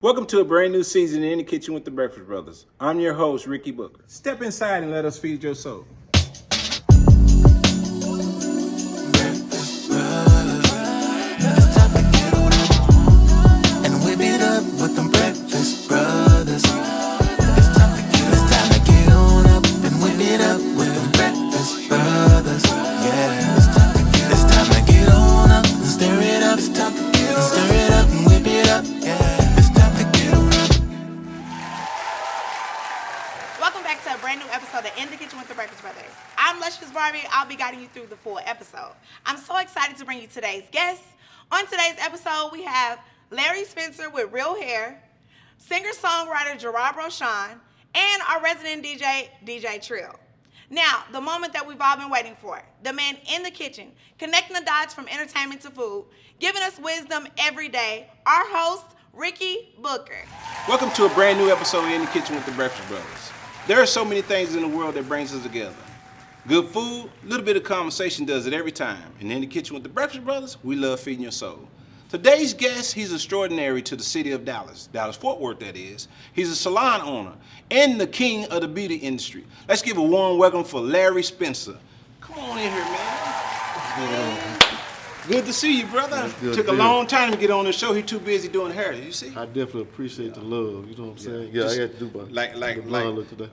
Welcome to a brand new season in the Kitchen with the Breakfast Brothers. I'm your host, Ricky Booker. Step inside and let us feed your soul. Breakfast Brothers. It's time to get on up and whip it up with them Breakfast Brothers. It's time to get on up and whip it up with them Breakfast Brothers. Yeah, it's time to get on up and stir it up. It's time to get on stir it up and whip it up. Yeah. Welcome back to a brand new episode of In the Kitchen with the Breakfast Brothers. I'm Luscious Barbie. I'll be guiding you through the full episode. I'm so excited to bring you today's guests. On today's episode, we have Larry Spencer with Real Hair, singer-songwriter Jerrod Brosean, and our resident DJ Trill. Now, the moment that we've all been waiting for, the man in the kitchen, connecting the dots from entertainment to food, giving us wisdom every day, our host, Ricky Booker. Welcome to a brand new episode of In the Kitchen with the Breakfast Brothers. There are so many things in the world that brings us together. Good food, a little bit of conversation does it every time. And in the Kitchen with the Breakfast Brothers, we love feeding your soul. Today's guest, he's extraordinary to the city of Dallas, Fort Worth that is. He's a salon owner and the king of the beauty industry. Let's give a warm welcome for Larry Spencer. Come on in here, man. Good to see you, brother. Took a long time to get on the show. He too busy doing hair. You see? I definitely appreciate the love. You know what I'm saying? Yeah, I had to do my look today.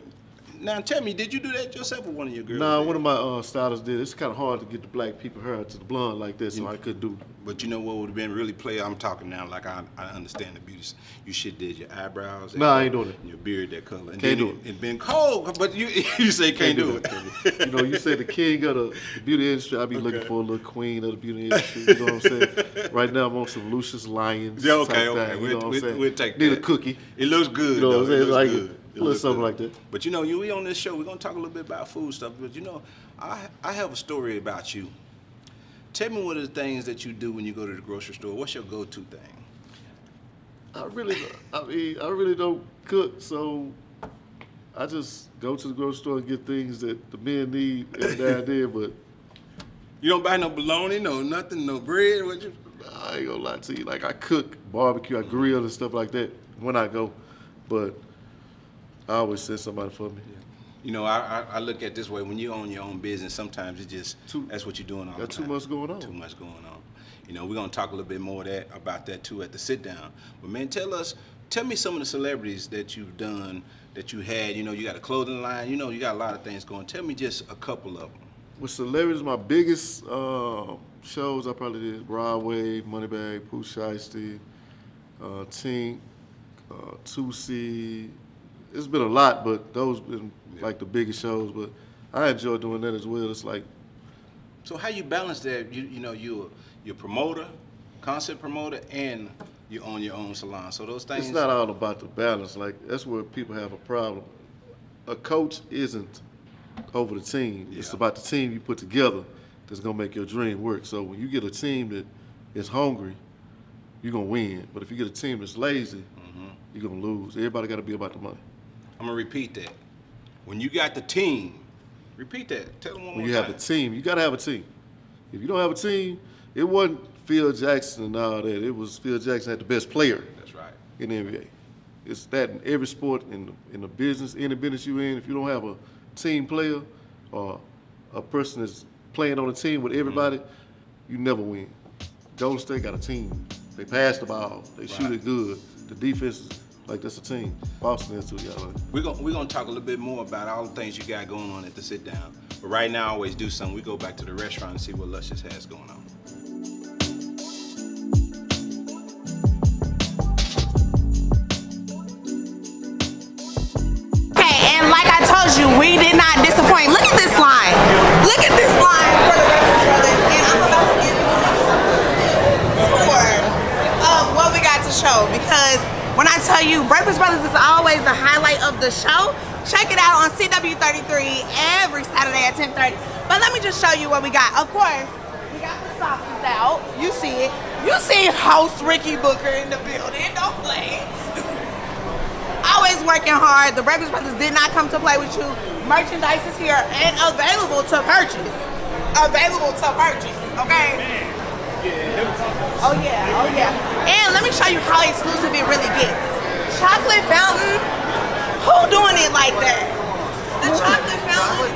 Now tell me, did you do that yourself or one of your girls? Nah, one of my stylists did. It's kind of hard to get the black people hair to the blonde like that, so I couldn't do. But you know what would have been really player? I'm talking now like I understand the beauty. You should did your eyebrows. Nah, I ain't doing it. And your beard that color. And can't do it. It been cold, but you say can't do it. You know, you say the king of the beauty industry. I be looking for a little queen of the beauty industry. You know what I'm saying? Right now I'm on some Lucius Lyons. Yeah, okay. You know what I'm saying? We'll take Need that. a cookie. It looks good. You know what I'm saying? It looks like good. a little something like that. But you know, we on this show, we're gonna talk a little bit about food stuff. But you know, I have a story about you. Tell me what are the things that you do when you go to the grocery store. What's your go-to thing? I really don't cook, so I just go to the grocery store and get things that the men need every now and then, but You don't buy no bologna, no nothing, no bread. What you? I ain't gonna lie to you. Like, I cook barbecue, I grill and stuff like that when I go, but I always send somebody for me. You know, I look at it this way. When you own your own business, sometimes it just that's what you're doing all the Got time. too much going on. Too much going on. You know, we're gonna talk a little bit more about that too at the sit down. But man, tell me some of the celebrities that you've done, that you had. You know, you got a clothing line. You know, you got a lot of things going. Tell me just a couple of them. With celebrities, my biggest shows I probably did Broadway, Moneybag, Pooh Shiesty, Tink, Tusi. It's been a lot, but those been like the biggest shows. But I enjoy doing that as well. It's like, so how you balance that? You know, you're a promoter, concept promoter, and you own your own salon. So those things. it's not all about the balance. Like, that's where people have a problem. A coach isn't over the team. It's about the team you put together that's gonna make your dream work. So when you get a team that is hungry, you're gonna win. But if you get a team that's lazy, you're gonna lose. Everybody gotta be about the money. I'm gonna repeat that. When you got the team, repeat that. Tell them one more time. When you have a team, you gotta have a team. If you don't have a team, it wasn't Phil Jackson and all that. It was Phil Jackson had the best player. That's right. In the NBA. It's that in every sport, in the business, any business you in. If you don't have a team player or a person that's playing on a team with everybody, you never win. Golden State got a team. They pass the ball. They shoot it good. The defense is like, that's a team. Boston is too, y'all. We're gonna talk a little bit more about all the things you got going on at the sit down. But right now, I always do something. We go back to the restaurant and see what Luscious has going on. Okay, and like I told you, we did not disappoint. Look at this line. Look at this line for the Breakfast Brothers. And I'm about to give you a tour of what we got to show, because when I tell you Breakfast Brothers is always the highlight of the show, check it out on CW33 every Saturday at 10:30. But let me just show you what we got. Of course, we got the sauces out. You see it. You see host Ricky Booker in the building. Don't play. Always working hard. The Breakfast Brothers did not come to play with you. Merchandise is here and available to purchase. Available to purchase, okay? Oh yeah, oh yeah. And let me show you how exclusive it really gets. like that. The chocolate fountain.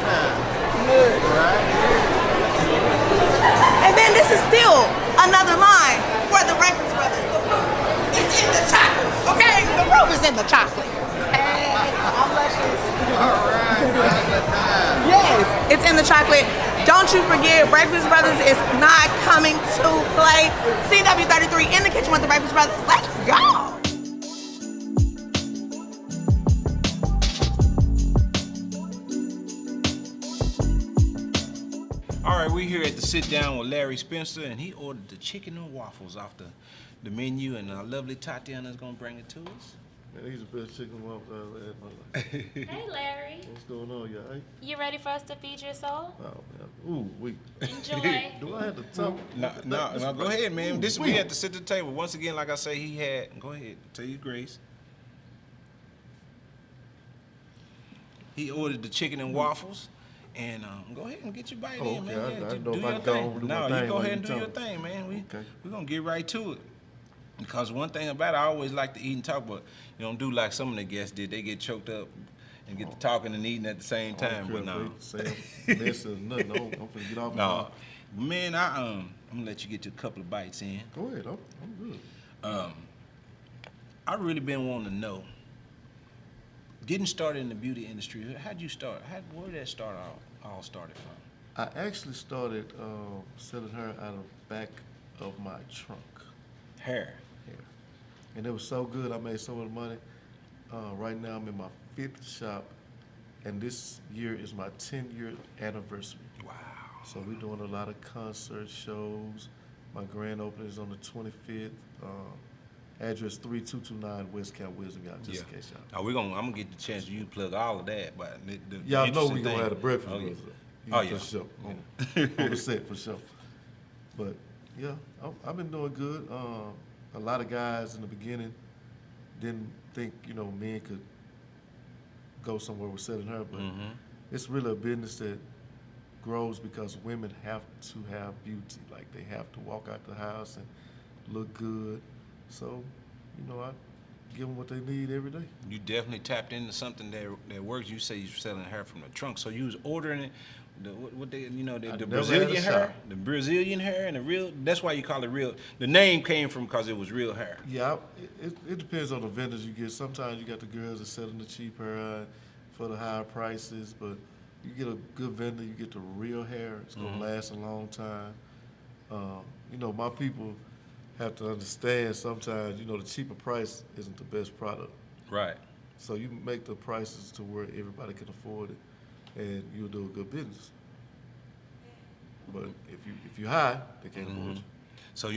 And then this is still another line for the Breakfast Brothers. The proof is in the chocolate, okay? The proof is in the chocolate. Hey, I'm luscious. All right, good time. Yes, it's in the chocolate. Don't you forget, Breakfast Brothers is not coming to play. CW33 in the kitchen with the Breakfast Brothers. Let's go. All right, we're here at the sit down with Larry Spencer, and he ordered the chicken and waffles off the menu, and our lovely Tatiana's gonna bring it to us. Man, these are the best chicken waffles I've ever had in my life. Hey, Larry. What's going on, y'all? Hey? You ready for us to feed your soul? Oh, man. Ooh, wait. Enjoy. Do I have to talk? No, go ahead, man. We had to sit at the table. Once again, like I say, he had, go ahead, tell your grace. He ordered the chicken and waffles. And go ahead and get your bite in, man. Okay, Yeah, I just know do if I your go thing. over to No, my you thing go while ahead you and do your talk. thing, man. Okay. We're going to get right to it. Because one thing about it, I always like to eat and talk, but you don't do like some of the guests did. They get choked up and get to talking and eating at the same time. But no. Mess or nothing. I'm finna get off. No. Man, I'm going to let you get your couple of bites in. Go ahead. I'm good. I really been wanting to know, getting started in the beauty industry, how'd you start? Where did that start all started from? I actually started selling hair out of the back of my trunk. Hair. And it was so good, I made so much money. Right now I'm in my 5th shop, and this year is my 10-year anniversary. Wow. So we're doing a lot of concert shows. My grand opening is on the 25th. Address 3229 West Camp Wisdom, y'all, just in case y'all. Now I'm gonna get the chance you plug all of that, but Y'all know we interesting gonna thing- have the breakfast. Oh, yeah. brothers. For sure. On the set for sure. But yeah, I've been doing good. A lot of guys in the beginning didn't think men could go somewhere with selling hair, but it's really a business that grows because women have to have beauty. Like they have to walk out the house and look good. So, I give them what they need every day. You definitely tapped into something that works. You say you're selling hair from the trunk, so you was ordering it. The Brazilian hair, the Brazilian hair, and the real. That's why you call it real. The name came from because it was real hair. Yeah, it depends on the vendors you get. Sometimes you got the girls that selling the cheap hair for the higher prices, but you get a good vendor, you get the real hair. It's gonna last a long time. My people have to understand sometimes, the cheaper price isn't the best product. Right. So you make the prices to where everybody can afford it, and you'll do a good business. But if you're high, they can't afford you. So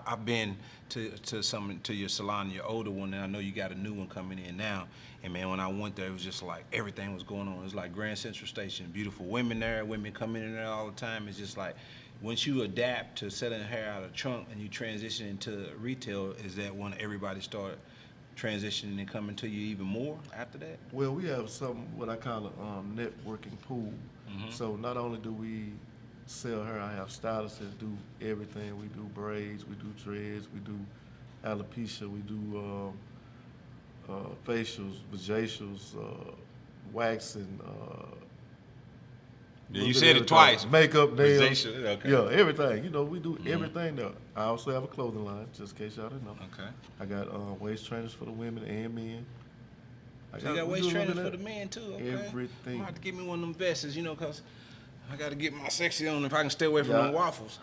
I've been to your salon, your older one, and I know you got a new one coming in now. And man, when I went there, it was just like everything was going on. It was like Grand Central Station, beautiful women there, women coming in there all the time. It's just like once you adapt to selling hair out of trunk and you transition into retail, is that when everybody started transitioning and coming to you even more after that? Well, we have what I call a networking pool. So not only do we sell hair, I have stylists that do everything. We do braids, we do dreads, we do alopecia, we do facials, vajacials, waxing. You said it twice. Makeup, nails. Vajacial, okay. Yeah, everything. We do everything there. I also have a clothing line, just in case y'all didn't know. Okay. I got waist trainers for the women and men. So you got waist trainers for the men too, okay? Everything. I'm gonna have to give me one of them vests, because I gotta get my sexy on if I can stay away from them waffles.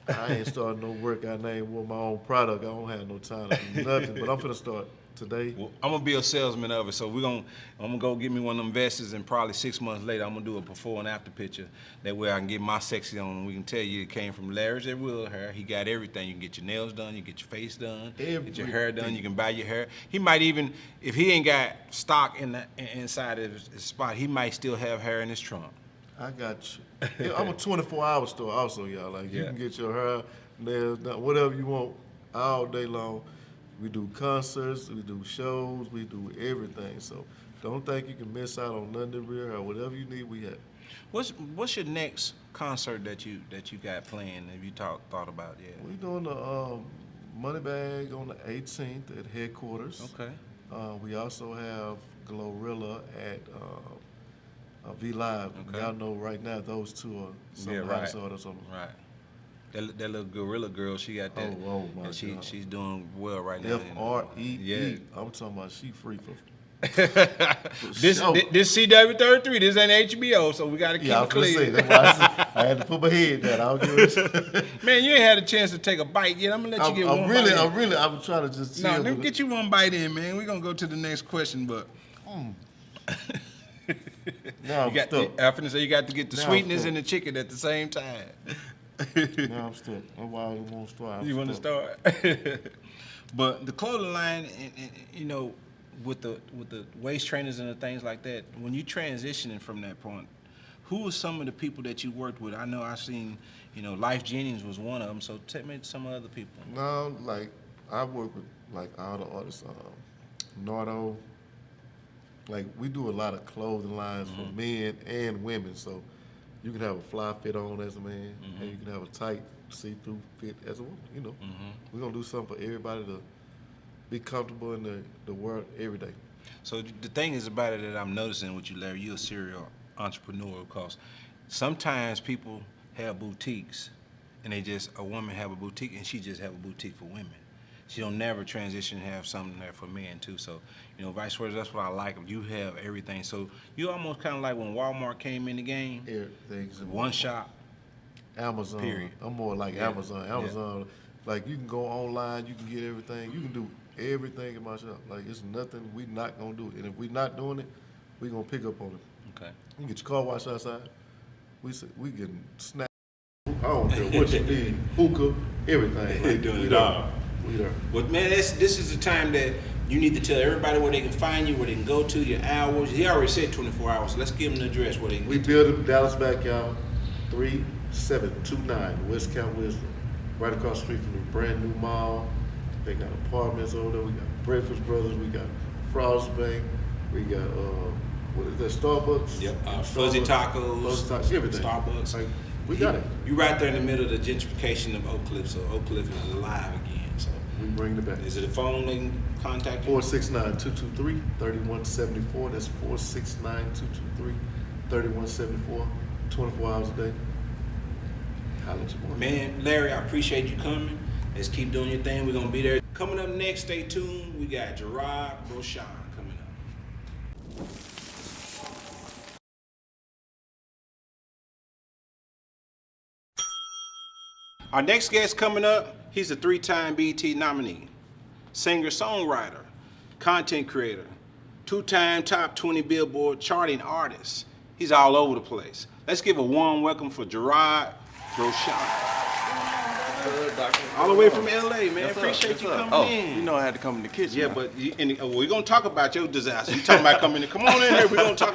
I ain't starting no work. I ain't with my own product. I don't have no time to do nothing. But I'm finna start today. Well, I'm gonna be a salesman of it, so I'm gonna go get me one of them vests, and probably 6 months later, I'm gonna do a before and after picture. That way I can get my sexy on, and we can tell you it came from Larry's at Will Hair. He got everything. You can get your nails done, you can get your face done, get your hair done, you can buy your hair. He might even, if he ain't got stock inside of his spot, he might still have hair in his trunk. I got you. Yeah, I'm a 24-hour store also, y'all. Like, you can get your hair, nails done, whatever you want all day long. We do concerts, we do shows, we do everything. So don't think you can miss out on nothing real or whatever you need, we have. What's your next concert that you got planned? Have you thought about yet? We're doing the Money Bag on the 18th at headquarters. Okay. We also have Glorilla at V Live. Okay. Y'all know right now those two are some Yeah, hot right. sort of something. Right. That little gorilla girl, she got that. Oh my and God. she's doing well right now. FREE. Yeah. I'm talking about she free for. This CW33. This ain't HBO, so we got to keep Yeah, I it was gonna say clean. that's why I had to put my head down. I don't give a shit. Man, you ain't had a chance to take a bite yet. I'm gonna let you get one bite. I'm trying to just. No, chill let me with get it. you one bite in, man. We're gonna go to the next question, but Now I'm stuck. I'm finna say you got to get the Now I'm sweetness stuck. and the chicken at the same time. Now I'm stuck. That's why I want to start. You want to start? But the clothing line, and you know, with the waist trainers and the things like that, when you transitioning from that point, who were some of the people that you worked with? I know I seen, you know, Life Jennings was one of them. So tell me some other people. No, like I work with like all the artists, Nardo. Like we do a lot of clothing lines for men and women. So you can have a fly fit on as a man, and you can have a tight see-through fit as a woman. You know, we're gonna do something for everybody to be comfortable in the world every day. So the thing is about it that I'm noticing with you, Larry, you're a serial entrepreneur, because sometimes people have boutiques, and a woman have a boutique, and she just have a boutique for women. She don't never transition and have something there for men too. So, you know, vice versa. That's what I like. You have everything. So you almost kind of like when Walmart came in the game. Everything's in One shop. Amazon. Period. I'm more like Yeah. Amazon. Amazon, like you can go online, you can get everything. You can do everything in my shop. Like it's nothing we not gonna do. And if we not doing it, we gonna pick up on it. Okay. You can get your car washed outside. We can snap. I don't care what you need. Hookah, everything. They Like, doing we it there. all. We there. Well, man, this is the time that you need to tell everybody where they can find you, where they can go to, your hours. He already said 24 hours. So let's give them the address where they can We get build in Dallas back, y'all. 3729 West Camp Wisdom. Right across the street from the brand new mall. They got apartments over there. We got Breakfast Brothers. We got Frost Bank. We got, what is that, Starbucks? Yep, Fuzzy Tacos, Fuzzy Tacos, everything. Starbucks. Like, we got it. You right there in the middle of the gentrification of Oak Cliff, so Oak Cliff is alive again. So, We bring it back. is it a phone they can contact you? 469-223-3174. That's 469-223-3174. 24 hours a day. Holla at your boy. Man, Larry, I appreciate you coming. Let's keep doing your thing. We're gonna be there. Coming up next, stay tuned. We got Jerrod, Brosean coming up. Our next guest coming up, he's a 3-time BET nominee, singer-songwriter, content creator, 2-time top 20 Billboard charting artist. He's all over the place. Let's give a warm welcome for Jerrod Brosean. Good, doctor. All the way from LA, man. Yes, sir. Appreciate Yes, you sir. coming Oh, in. you know I had to come in the kitchen. Yeah, now. but we're gonna talk about your disaster. You talking about coming in? Come on in here. We're gonna tell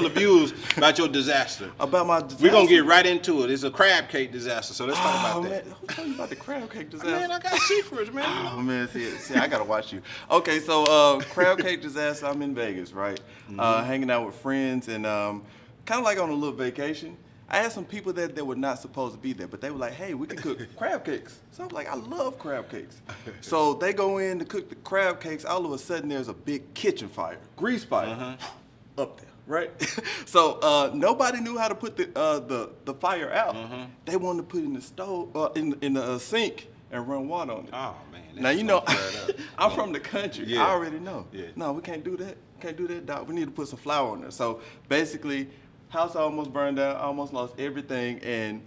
the viewers about your disaster. About my disaster? We're gonna get right into it. It's a crab cake disaster, so let's talk Oh, about man. that. Who told you about the crab cake disaster? Man, I got secrets, man. You know. Oh man, see, I gotta watch you. Okay, so crab cake disaster. I'm in Vegas, right? Hanging out with friends and kind of like on a little vacation. I had some people that were not supposed to be there, but they were like, "Hey, we can cook crab cakes." So I'm like, "I love crab cakes." So they go in to cook the crab cakes. All of a sudden, there's a big kitchen fire, grease fire, up there, right? So nobody knew how to put the fire out. They wanted to put it in the stove, in the sink, and run water on it. Oh man. Now you know, flare it up. I'm from the country. Yeah. I already know. Yeah. No, we can't do that. Can't do that, Doc. We need to put some flour on there. So basically, house almost burned down. I almost lost everything, and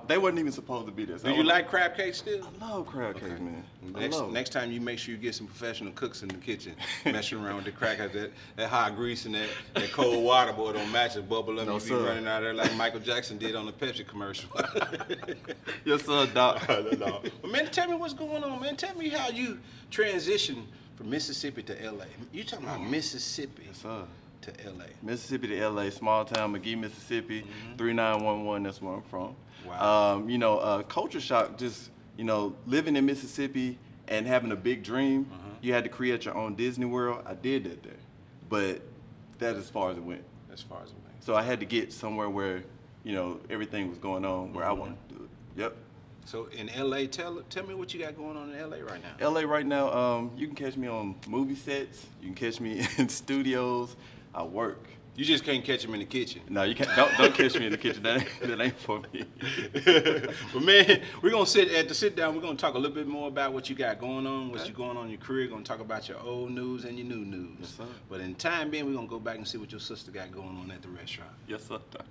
they wasn't even supposed to be there. So Do you like crab cakes still? I love crab cakes, man. I love 'em. Next time you make sure you get some professional cooks in the kitchen, messing around with the crack, that hot grease and that cold water, boy, don't match it, bubble up. No, You be sir. running out there like Michael Jackson did on the Pepsi commercial. Yes, sir, Doc. No. But man, tell me what's going on, man. Tell me how you transitioned from Mississippi to LA. You talking about Mississippi Yes, sir. to LA. Mississippi to LA, small town, McGee, Mississippi, 3911, that's where I'm from. Wow. Culture shock, just, living in Mississippi and having a big dream. You had to create your own Disney World. I did that there, but that's as far as it went. As far as it went. So I had to get somewhere where, everything was going on where I wanted to do it. Yep. So in LA, tell me what you got going on in LA right now. LA right now, you can catch me on movie sets. You can catch me in studios. I work. You just can't catch him in the kitchen. No, you can't. Don't catch me in the kitchen. That ain't for me. But man, we're gonna sit down. We're gonna talk a little bit more about what you got going on, what's going on in your career. Gonna talk about your old news and your new news. Yes, sir. But in time being, we're gonna go back and see what your sister got going on at the restaurant. Yes, sir, doctor.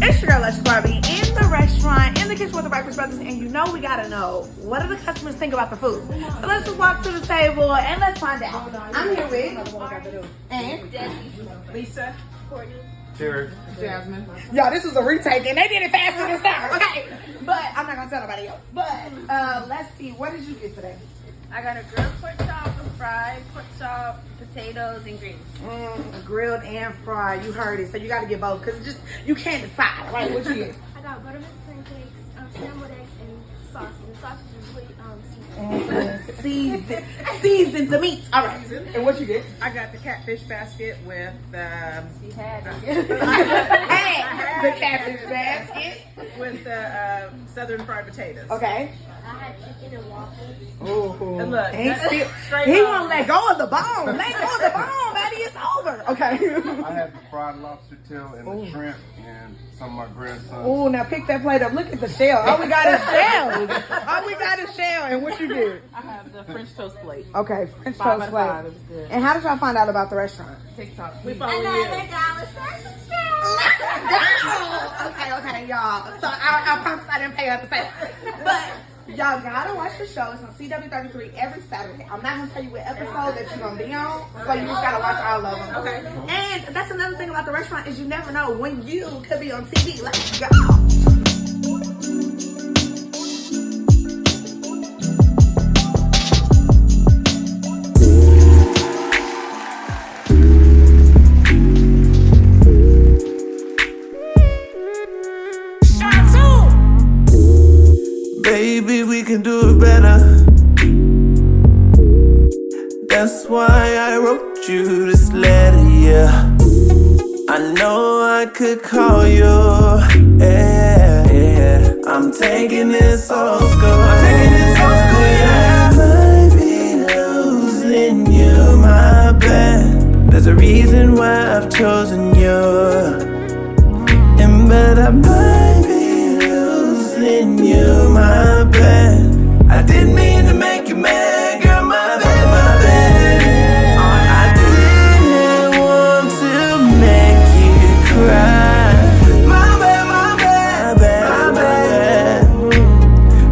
It's your girl, Let's Barbie, in the restaurant, in the kitchen with the Breakfast Brothers, and you know we gotta know, what do the customers think about the food? So let's just walk to the table and let's find out. I'm here with and Lisa, Courtney. Jerrod. Jasmine. Y'all, this was a retake, and they did it faster this time, okay? But I'm not gonna tell nobody else. But let's see, what did you get today? I got a grilled pork chop, a fried pork chop, potatoes, and greens. Grilled and fried, you heard it. So you gotta get both, because you can't decide, right? What you get? I got buttermilk pancakes, scrambled eggs, and sausage. The sausage is really Seasoned the meat. All right. And what you get? I got the catfish basket with You had it. Hey, the catfish basket. with the southern fried potatoes. Okay. I had chicken and waffles. Ooh. And look, Ain't that's still, straight he up. won't let go of the bone. Let go of the bone, baby. It's over. Okay. I had the fried lobster tail and the shrimp and some of my grandsons. Ooh, now pick that plate up. Look at the shell. All we got is shells. All we got is shell. And what you did? I have the French toast plate. Okay, French 5 toast out of plate. 5. It was good. And how did y'all find out about the restaurant? TikTok. We follow Another you. dollar sausage. Okay, y'all. So I promise I didn't pay her to say that. But y'all gotta watch the show. It's on CW33 every Saturday. I'm not gonna tell you what episode that you're gonna be on, so you just gotta watch all of them. Okay. And that's another thing about the restaurant is you never know when you could be on TV. Let's go. Baby, we can do it better. That's why I wrote you this letter, yeah. I know I could call you, yeah. I'm taking this old school. I might be losing you, my bad. There's a reason why I've chosen you. And but I might be losing you, my bad. I didn't mean to make you mad, girl, my bad, my bad. I didn't want to make you cry. My bad, my bad, my bad, my bad.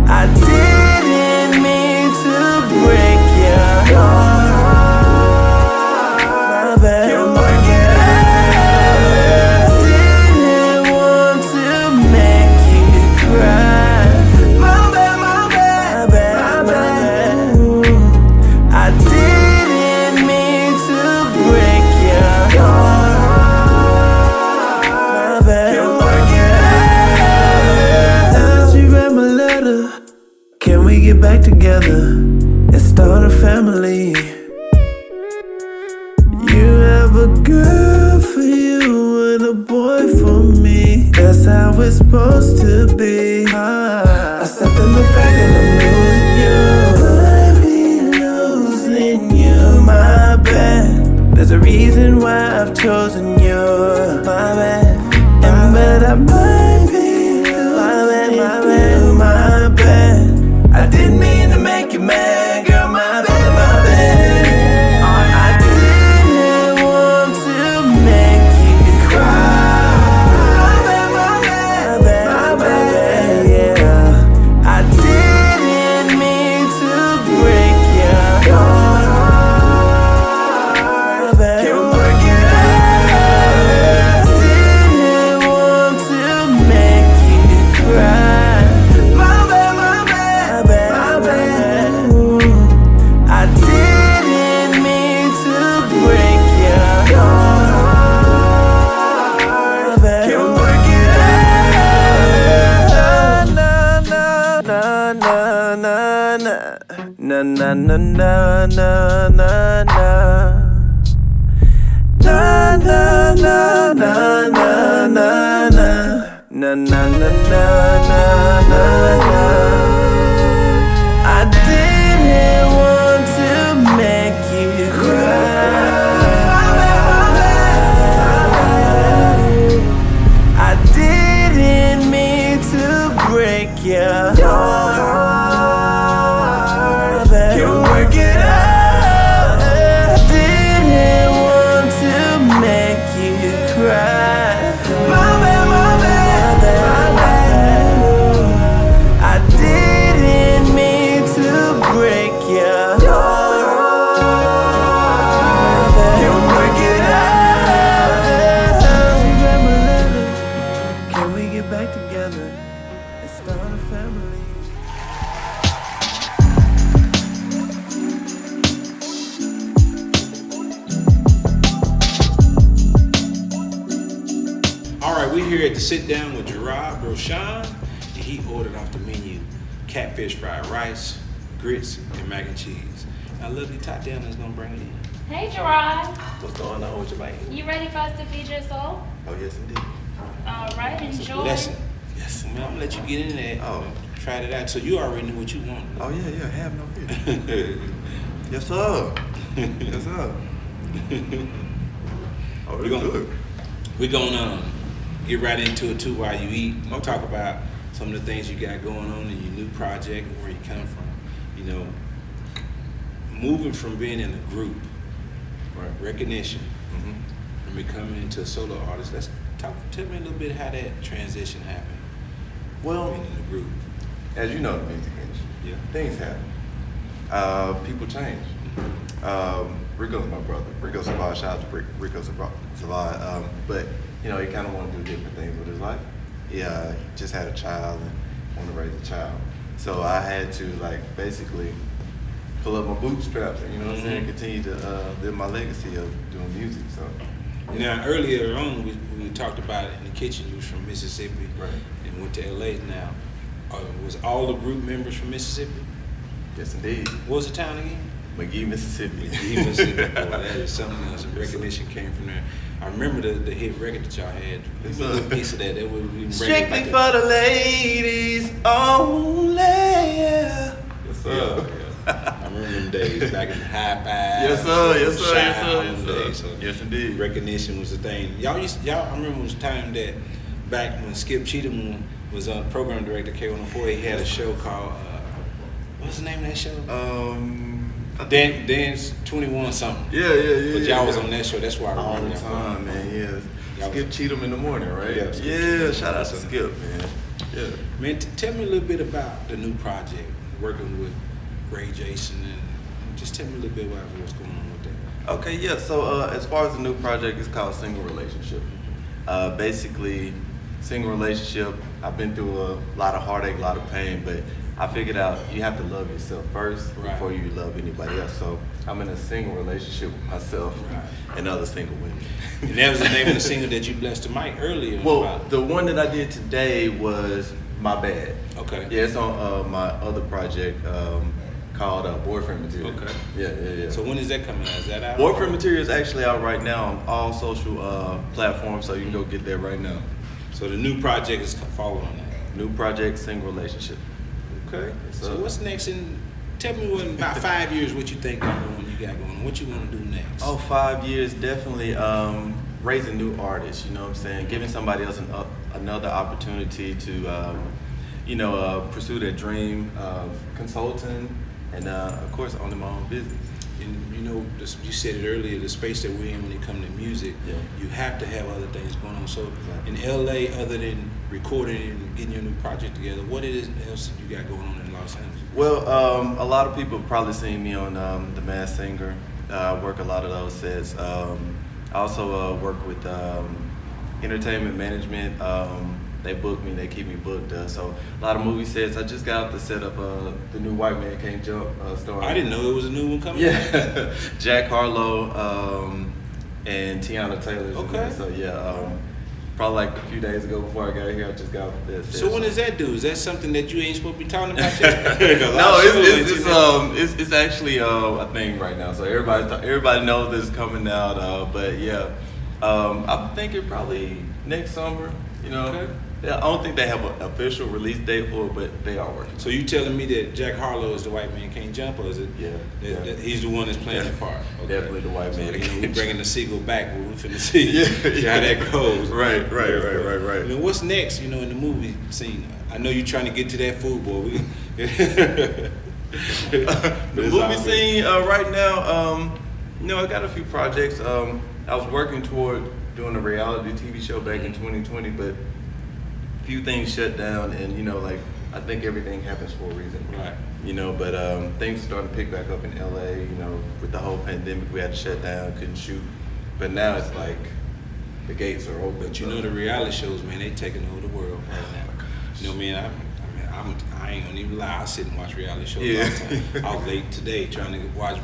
I didn't mean to break your heart. My bad, my bad. Get back together and start a family. You have a girl for you and a boy for me. That's how it's supposed to be. Accepting the fact that I'm losing you. I be losing you, my bad. There's a reason why I've chosen you, my bad. And but I might be losing you, my bad. I didn't mean to make you mad, girl, my bad, my bad. I didn't want to make you cry. My bad, my bad, my bad, yeah. I didn't mean to break your heart. My bad, can we work it out? I didn't want to make you cry. My bad, my bad. na na na na na na. Na na na na na na na. Na na na na na na na. I didn't want to make you cry. I didn't mean to break your heart. Can we work it out? I didn't want to make you cry. My bad, my bad, my bad. I didn't mean to break your heart. Can we work it out? Can we get back together and start a family? All right, we're here at the sit down with Jerrod, Brosean, and he ordered off the menu catfish fried rice, grits, and mac and cheese. Now, lovely Tatiana is gonna bring it in. Hey, Jerrod. What's going on with your bite? You ready for us to feed your soul? Oh, yes, indeed. All right, enjoy. Listen, yes, man, I'm gonna let you get in there. Oh. Try it out. So you already knew what you wanted. Oh, yeah, have no fear. Yes, sir. Yes, sir. Oh, We're gonna- We're gonna get right into it too while you eat. We'll talk about some of the things you got going on in your new project and where you come from. You know, moving from being in a group, Right. recognition, Mm-hmm. and becoming into a solo artist. Tell me a little bit how that transition happened. Well, Being in the group. as you know, the music industry, Yeah. things happen. People change. Rico's my brother. Rico Savard, shout out to Rico Savard. But, you know, he kind of wanted to do different things with his life. He just had a child and wanted to raise a child. So I had to, like, basically pull up my bootstraps and, you know what I'm saying, continue to live my legacy of doing music. So. Now, earlier on, we talked about it in the kitchen. You was from Mississippi, Right. and went to LA. Now, was all the group members from Mississippi? Yes, indeed. What was the town again? McGee, Mississippi. Mississippi. Boy, that is something else. Recognition came from there. I remember the hit record that y'all had. Give me a little piece of that. That would be Strictly for the ladies only. Yes, sir. Yeah. I remember them days back in the high five. Yes, sir. Yes, sir. Yes, sir. Shine days. So Yes, indeed. recognition was the thing. Y'all, I remember it was time that back when Skip Cheatham was program director K104, he had a show called what's the name of that show? Dance 21 something. Yeah. But y'all was on that show. That's why I all remember the y'all time, from. man. Yeah. Y'all Skip Cheatham in the morning, right? Yeah, Skip Yeah. Cheatham. Shout out to Skip, man. Yeah. Man, tell me a little bit about the new project, working with Ray Jason, and just tell me a little bit about what's going on with that. Okay, yeah. So as far as the new project, it's called Single Relationship. Basically, single relationship. I've been through a lot of heartache, a lot of pain, but I figured out you have to love yourself first before you love anybody else. So I'm in a single relationship with myself and other single women. And that was the name of the single that you blessed the mic earlier. Well, the one that I did today was My Bad. Okay. Yeah, it's on my other project called Boyfriend Material. Okay. Yeah. So when is that coming out? Is that out? Boyfriend Material is actually out right now on all social platforms, so you can go get that right now. So the new project is following that. New project, Single Relationship. Okay. So So- what's next? Tell me what in about 5 years what you think you got going on. What you want to do next? Oh, 5 years, definitely raising new artists, you know what I'm saying? Giving somebody else another opportunity to, pursue their dream, consulting, and of course, owning my own business. And you said it earlier, the space that we're in when it comes to music, you have to have other things going on. So in LA, other than recording and getting your new project together, what else you got going on in Los Angeles? Well, a lot of people have probably seen me on The Masked Singer. I work a lot of those sets. I also work with entertainment management. They book me, they keep me booked. So a lot of movie sets. I just got out the set of the new White Man Can't Jump story. I didn't know there was a new one coming. Yeah, Jack Harlow and Tiana Taylor. Okay. So yeah, probably like a few days ago before I got here. I just got this. So when does that do? Is that something that you ain't supposed to be talking about yet? No, it's actually a thing right now. So everybody knows this is coming out. But yeah, I'm thinking probably next summer. You know, Okay. I don't think they have an official release date for it, but they are working. So you telling me that Jack Harlow is the white man can't jump, or is it? Yeah. that he's the one that's playing the part. Okay. Definitely the white man. So, we bringing the seagull back. But we finna see, Yeah. see how that goes. Right. I mean, what's next? You know, in the movie scene. I know you're trying to get to that food, boy. The movie scene right now, I got a few projects. I was working toward doing a reality TV show back in 2020, but a few things shut down, and I think everything happens for a reason. Right. But things started to pick back up in LA. With the whole pandemic, we had to shut down, couldn't shoot. But now it's like the gates are open. But the reality shows, man, they taking over the world right now. You know what I mean? I ain't gonna even lie. I sit and watch reality shows all the time. I was late today trying to watch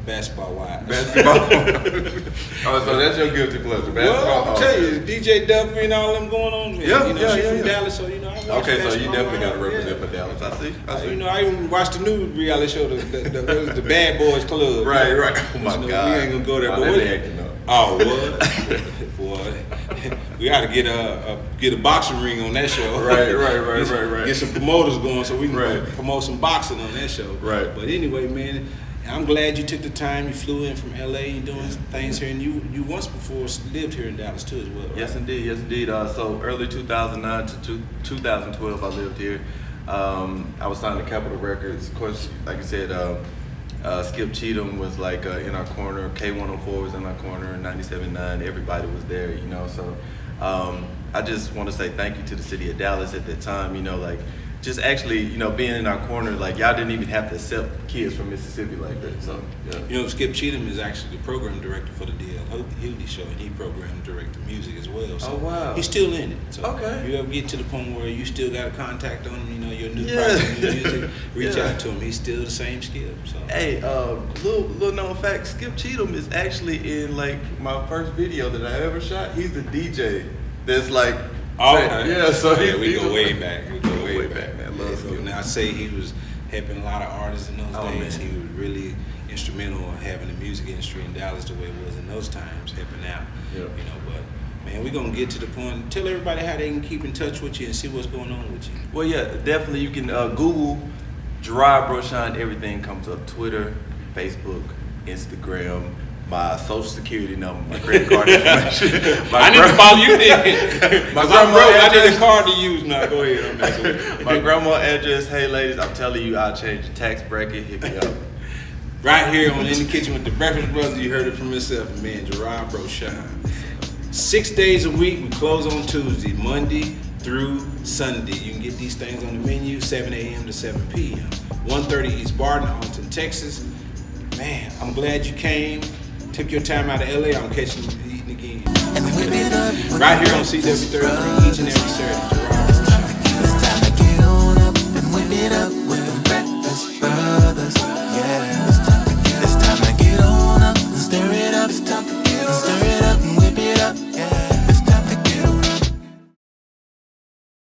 Basketball Wives. Oh, so that's your guilty pleasure, basketball? Well, I'll tell you, DJ Duffy and all them going on, man. Yeah, She's from Dallas, so I watch Okay, so you Basketball definitely got to Wives, represent for Dallas. I see. I even watched the new reality show, the Bad Boys Club. Right. Oh my God. We ain't gonna go there, Oh, but that what? they acting up. Oh, what? Boy, we got to get a boxing ring on that show. Right. Get some promoters going so we can Right. promote some boxing on that show. Right. But anyway, man, I'm glad you took the time. You flew in from LA. You're doing things here, and you once before lived here in Dallas too, as well. Right? Yes, indeed. So early 2009 to 2012, I lived here. I was signed to Capitol Records. Of course, like you said, Skip Cheatham was like in our corner. K104 was in our corner. 97.9, everybody was there. So I just want to say thank you to the city of Dallas at that time. Just actually, being in our corner, like y'all didn't even have to accept kids from Mississippi like that. So yeah. Skip Cheatham is actually the program director for the DL Hildy show, and he program directed music as well. So Oh, wow. he's still in it. So Okay. if you ever get to the point where you still got a contact on him, your new project, new music, reach out to him. He's still the same Skip. So Hey, little known fact, Skip Cheatham is actually in like my first video that I ever shot. He's the DJ. That's like so we go way back. We go way back, man. Love Skip. Now I say he was helping a lot of artists in those days. Man. He was really instrumental in having the music industry in Dallas the way it was in those times, helping out. Yeah. But man, we're gonna get to the point. Tell everybody how they can keep in touch with you and see what's going on with you. Well, yeah, definitely. You can Google Jerrod Brosean. Everything comes up: Twitter, Facebook, Instagram. My social security number, my credit card information. I need to follow you then. My grandma I need a card to use now. Go ahead. I'm messing with you. My grandma address. Hey, ladies, I'm telling you, I'll change the tax bracket. Hit me up. Right here on In the Kitchen with the Breakfast Brothers, you heard it from myself, man, Jerrod Brosean. 6 days a week, we close on Tuesday, Monday through Sunday. You can get these things on the menu, 7 a.m. to 7 p.m. 130 East Bardin, Arlington, Texas. Man, I'm glad you came. Took your time out of LA. I'm catching you eating again. Right here on CW33 each and every